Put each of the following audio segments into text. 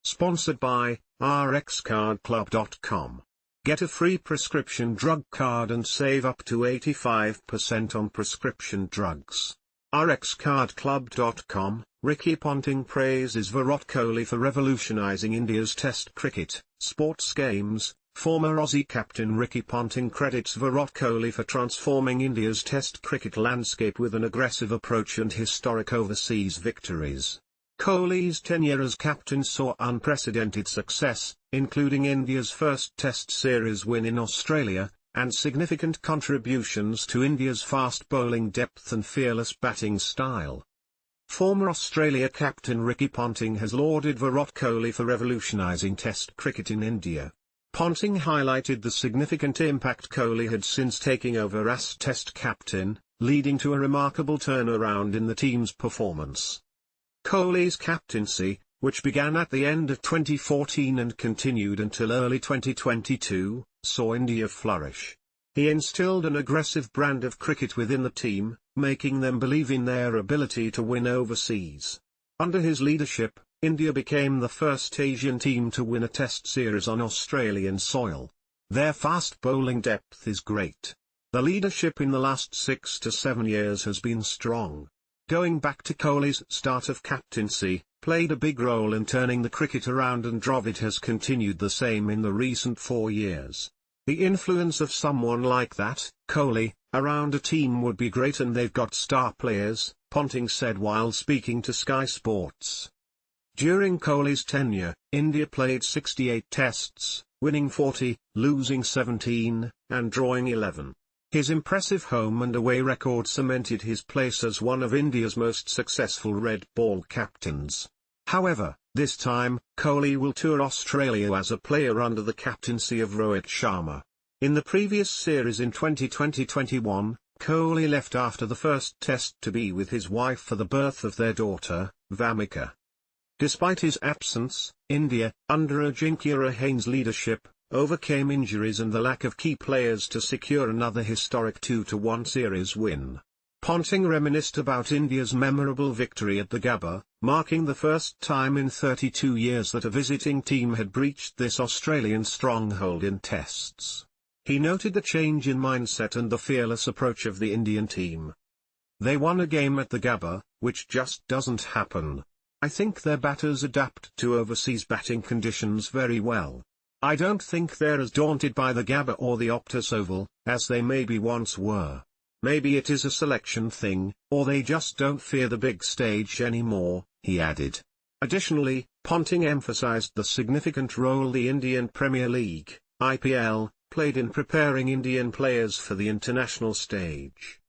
Sponsored by rxcardclub.com. Get a free prescription drug card and save up to 85% on prescription drugs. rxcardclub.com. Ricky Ponting praises Virat Kohli for revolutionizing India's Test cricket. Sports Games. Former Aussie captain Ricky Ponting credits Virat Kohli for transforming India's Test cricket landscape with an aggressive approach and historic overseas victories. Kohli's tenure as captain saw unprecedented success, including India's first Test series win in Australia, and significant contributions to India's fast bowling depth and fearless batting style. Former Australia captain Ricky Ponting has lauded Virat Kohli for revolutionizing Test cricket in India. Ponting highlighted the significant impact Kohli had since taking over as Test captain, leading to a remarkable turnaround in the team's performance. Kohli's captaincy, which began at the end of 2014 and continued until early 2022, saw India flourish. He instilled an aggressive brand of cricket within the team, making them believe in their ability to win overseas. Under his leadership, India became the first Asian team to win a Test series on Australian soil. Their fast bowling depth is great. The leadership in the last 6 to 7 years has been strong. Going back to Kohli's start of captaincy, played a big role in turning the cricket around, and Dravid has continued the same in the recent 4 years. The influence of someone like that, Kohli, around a team would be great, and they've got star players, Ponting said while speaking to Sky Sports. During Kohli's tenure, India played 68 tests, winning 40, losing 17, and drawing 11. His impressive home and away record cemented his place as one of India's most successful red ball captains. However, this time, Kohli will tour Australia as a player under the captaincy of Rohit Sharma. In the previous series in 2020-21, Kohli left after the first test to be with his wife for the birth of their daughter, Vamika. Despite his absence, India, under Ajinkya Rahanes' leadership, overcame injuries and the lack of key players to secure another historic 2-1 series win. Ponting reminisced about India's memorable victory at the Gabba, marking the first time in 32 years that a visiting team had breached this Australian stronghold in tests. He noted the change in mindset and the fearless approach of the Indian team. They won a game at the Gabba, which just doesn't happen. I think their batters adapt to overseas batting conditions very well. I don't think they're as daunted by the Gabba or the Optus Oval, as they maybe once were. Maybe it is a selection thing, or they just don't fear the big stage anymore, he added. Additionally, Ponting emphasized the significant role the Indian Premier League, IPL, played in preparing Indian players for the international stage.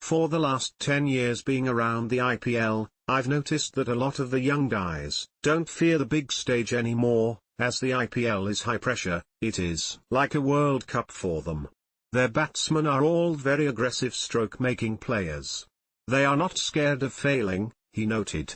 For the last 10 years being around the IPL, I've noticed that a lot of the young guys don't fear the big stage anymore. As the IPL is high pressure, it is like a World Cup for them. Their batsmen are all very aggressive stroke-making players. They are not scared of failing, he noted.